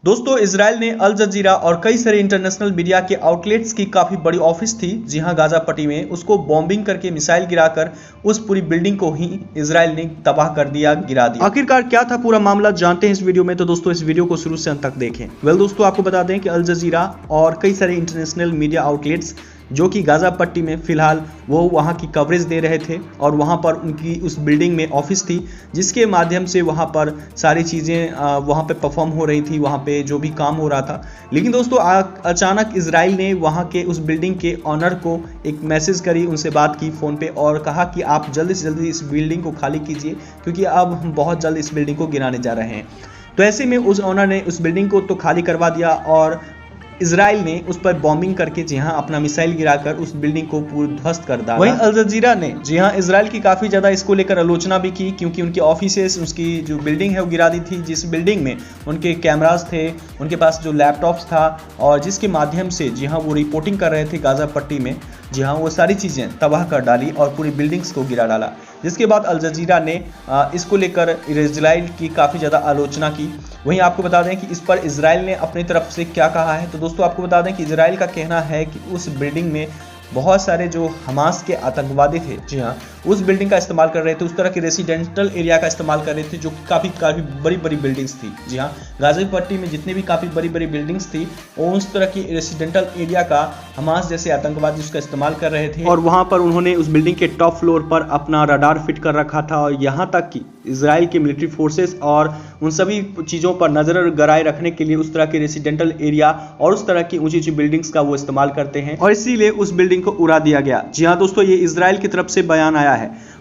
दोस्तों इजराइल ने अल जजीरा और कई सारे इंटरनेशनल मीडिया के आउटलेट्स की काफी बड़ी ऑफिस थी जी हां गाजा पट्टी में, उसको बॉम्बिंग करके मिसाइल गिराकर उस पूरी बिल्डिंग को ही इजराइल ने तबाह कर दिया, गिरा दिया। आखिरकार क्या था पूरा मामला जानते हैं इस वीडियो में, तो दोस्तों इस वीडियो को शुरू से अंत तक देखें। दोस्तों आपको बता दें कि अल जजीरा और कई सारे इंटरनेशनल मीडिया आउटलेट्स जो कि गाजा पट्टी में फिलहाल वो वहाँ की कवरेज दे रहे थे और वहाँ पर उनकी उस बिल्डिंग में ऑफिस थी जिसके माध्यम से वहाँ पर सारी चीज़ें वहाँ पे परफॉर्म हो रही थी, वहाँ पे जो भी काम हो रहा था। लेकिन दोस्तों अचानक इजराइल ने वहाँ के उस बिल्डिंग के ऑनर को एक मैसेज करी, उनसे बात की फ़ोन पे और कहा कि आप जल्दी से जल्दी इस बिल्डिंग को खाली कीजिए क्योंकि अब हम बहुत जल्द इस बिल्डिंग को गिराने जा रहे हैं। तो ऐसे में उस ऑनर ने उस बिल्डिंग को तो खाली करवा दिया और इजराइल ने उस पर बॉम्बिंग करके जी हां अपना मिसाइल गिराकर उस बिल्डिंग को पूर्ण ध्वस्त कर डाला। वहीं अल जजीरा ने जी हां इजराइल की काफ़ी ज़्यादा इसको लेकर आलोचना भी की क्योंकि उनके ऑफिसेस, उसकी जो बिल्डिंग है वो गिरा दी थी, जिस बिल्डिंग में उनके कैमरास थे, उनके पास जो लैपटॉप्स था और जिसके माध्यम से जी हां वो रिपोर्टिंग कर रहे थे गाजा पट्टी में, जी हाँ वो सारी चीज़ें तबाह कर डाली और पूरी बिल्डिंग्स को गिरा डाला। जिसके बाद अल जजीरा ने इसको लेकर इजराइल की काफ़ी ज़्यादा आलोचना की। वहीं आपको बता दें कि इस पर इजराइल ने अपनी तरफ से क्या कहा है, तो दोस्तों आपको बता दें कि इजराइल का कहना है कि उस बिल्डिंग में बहुत सारे जो हमास के आतंकवादी थे जी हाँ उस बिल्डिंग का इस्तेमाल कर रहे थे, उस तरह के रेसिडेंटल एरिया का इस्तेमाल कर रहे थे जो काफ़ी बड़ी बड़ी बिल्डिंग्स थी। जी हाँ गाजा पट्टी में जितने भी काफ़ी बड़ी बड़ी बिल्डिंग्स थी वो उस तरह की रेसिडेंटल एरिया का हमास जैसे आतंकवादी उसका इस्तेमाल कर रहे थे और वहाँ पर उन्होंने उस बिल्डिंग के टॉप फ्लोर पर अपना रडार फिट कर रखा था और यहाँ तक कि इजराइल के मिलिट्री फोर्सेस और उन सभी चीज़ों पर नजर गराए रखने के लिए उस तरह के रेसिडेंटल एरिया और उस तरह की ऊंची ऊंची बिल्डिंग्स का वो इस्तेमाल करते हैं और इसीलिए उस बिल्डिंग को उड़ा दिया गया। जी हाँ दोस्तों ये इजराइल की तरफ से बयान आया है।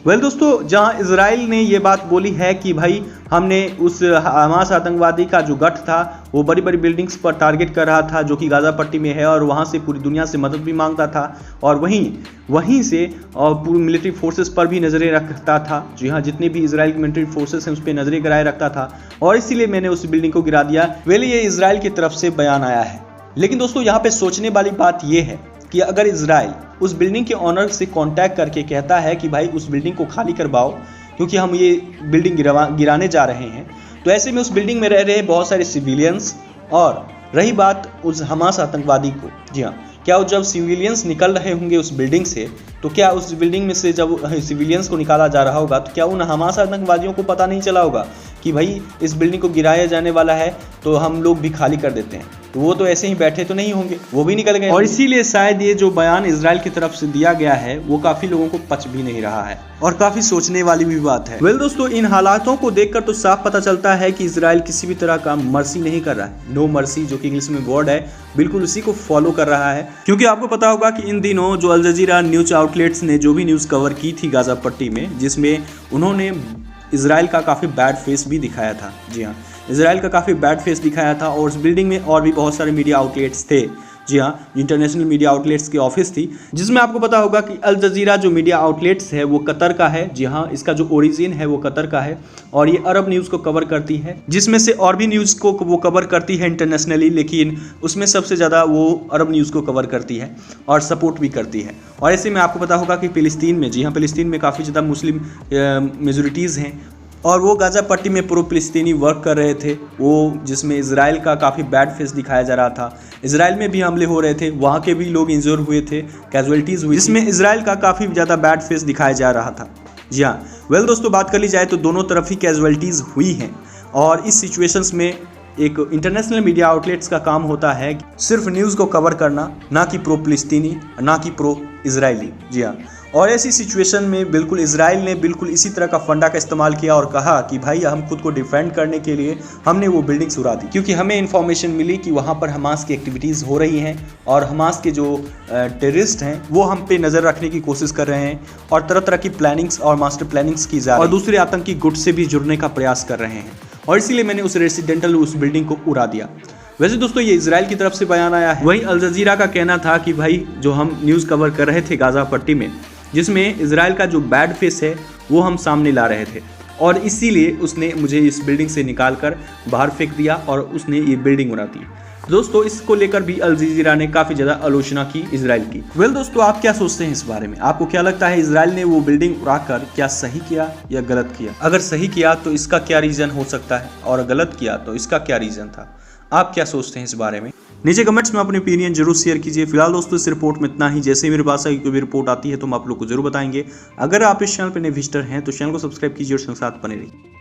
दोस्तों जहां इजराइल ने ये बात बोली है कि भाई हमने उस हमास आतंकवादी का जो गठ था वो बड़ी बड़ी बिल्डिंग्स पर टारगेट कर रहा था जो कि गाजा पट्टी में है और वहां से पूरी दुनिया से मदद भी मांगता था और वहीं से और पूरी मिलिट्री फोर्सेस पर भी नजरें रखता था। जी हाँ जितने भी इजराइल की मिलिट्री फोर्सेस हैं उस पर नजरें गिराए रखता था और इसीलिए मैंने उस बिल्डिंग को गिरा दिया। ये इजराइल की तरफ से बयान आया है। लेकिन दोस्तों यहाँ पे सोचने वाली बात यह है कि अगर इजराइल उस बिल्डिंग के ऑनर से कांटेक्ट करके कहता है कि भाई उस बिल्डिंग को खाली करवाओ क्योंकि हम ये बिल्डिंग गिराने जा रहे हैं, तो ऐसे में उस बिल्डिंग में रह रहे बहुत सारे सिविलियंस और रही बात उस हमास आतंकवादी को, जी हाँ क्या जब सिविलियंस निकल रहे होंगे उस बिल्डिंग से तो क्या उस बिल्डिंग में से जब सिविलियंस को निकाला जा रहा होगा तो क्या उन हमास आतंकवादियों को पता नहीं चला होगा कि भाई इस बिल्डिंग को गिराया जाने वाला है तो हम लोग भी खाली कर देते हैं, तो वो तो ऐसे ही बैठे तो नहीं होंगे, वो भी निकल गए और इसीलिए शायद ये जो बयान इजराइल की तरफ से दिया गया है वो काफी लोगों को पच भी नहीं रहा है और काफी सोचने वाली भी बात है। दोस्तों इन हालातों को देखकर तो साफ पता चलता है कि इजराइल किसी भी तरह का मर्सी नहीं कर रहा है, नो मर्सी जो कि इंग्लिश में वर्ड है, बिल्कुल उसी को फॉलो कर रहा है। क्योंकि आपको पता होगा कि इन दिनों जो अल जजीरा न्यूज आउटलेट्स ने जो भी न्यूज़ कवर की थी गाजा पट्टी में, जिसमें उन्होंने इजराइल का काफ़ी बैड फेस भी दिखाया था। जी हाँ इजराइल का काफ़ी बैड फेस दिखाया था और उस बिल्डिंग में और भी बहुत सारे मीडिया आउटलेट्स थे। जी हाँ इंटरनेशनल मीडिया आउटलेट्स की ऑफिस थी जिसमें आपको पता होगा कि अल जजीरा जो मीडिया आउटलेट्स है वो कतर का है। जी हाँ इसका जो ओरिजिन है वो कतर का है और ये अरब न्यूज़ को कवर करती है, जिसमें से और भी न्यूज़ को वो कवर करती है इंटरनेशनली, लेकिन उसमें सबसे ज़्यादा वो अरब न्यूज़ को कवर करती है और सपोर्ट भी करती है। और ऐसे में आपको पता होगा कि फिलिस्तीन में, जी हाँ फिलिस्तीन में काफ़ी ज़्यादा मुस्लिम मेजोरिटीज़ हैं और वो गाजा पट्टी में प्रो फिलिस्तीनी वर्क कर रहे थे, वो जिसमें इजराइल का काफ़ी बैड फेस दिखाया जा रहा था। इजराइल में भी हमले हो रहे थे, वहाँ के भी लोग इंजोर हुए थे, कैजुअलिटीज़ हुई, जिसमें इजराइल का काफ़ी ज़्यादा बैड फेस दिखाया जा रहा था। जी हाँ दोस्तों बात कर ली जाए तो दोनों तरफ ही कैजुअलिटीज़ हुई हैं और इस सिचुएशंस में एक इंटरनेशनल मीडिया आउटलेट्स का काम होता है सिर्फ न्यूज़ को कवर करना, ना कि प्रो फिलिस्तीनी ना कि प्रो इजरायली। जी हाँ और ऐसी सिचुएशन में बिल्कुल इजराइल ने बिल्कुल इसी तरह का फंडा का इस्तेमाल किया और कहा कि भाई हम खुद को डिफेंड करने के लिए हमने वो बिल्डिंग्स उड़ा दी क्योंकि हमें इन्फॉर्मेशन मिली कि वहाँ पर हमास की एक्टिविटीज़ हो रही हैं और हमास के जो टेररिस्ट हैं वो हम पे नज़र रखने की कोशिश कर रहे हैं और तरह तरह की प्लानिंग्स और मास्टर प्लानिंग्स की जा रही और दूसरे आतंकी गुट से भी जुड़ने का प्रयास कर रहे हैं और इसीलिए मैंने उस रेसिडेंटल उस बिल्डिंग को उड़ा दिया। वैसे दोस्तों ये इजराइल की तरफ से बयान आया है। वहीं अल जजीरा का कहना था कि भाई जो हम न्यूज़ कवर कर रहे थे गाजा पट्टी में, जिसमें इजराइल का जो बैड फेस है वो हम सामने ला रहे थे और इसीलिए उसने मुझे इस बिल्डिंग से निकाल कर बाहर फेंक दिया और उसने ये बिल्डिंग उड़ा दी। दोस्तों इसको लेकर भी अल जजीरा ने काफ़ी ज़्यादा आलोचना की इजराइल की। दोस्तों आप क्या सोचते हैं इस बारे में? आपको क्या लगता है इजराइल ने वो बिल्डिंग उड़ाकर क्या सही किया या गलत किया? अगर सही किया तो इसका क्या रीज़न हो सकता है और गलत किया तो इसका क्या रीज़न था? आप क्या सोचते हैं इस बारे में? नीचे कमेंट्स में अपनी ओपिनियन जरूर शेयर कीजिए। फिलहाल दोस्तों इस रिपोर्ट में इतना ही। जैसे ही मेरे पास कोई भी रिपोर्ट आती है तो हम आप लोग को जरूर बताएंगे। अगर आप इस चैनल पर नए विजिटर हैं तो चैनल को सब्सक्राइब कीजिए और साथ बने रहिए।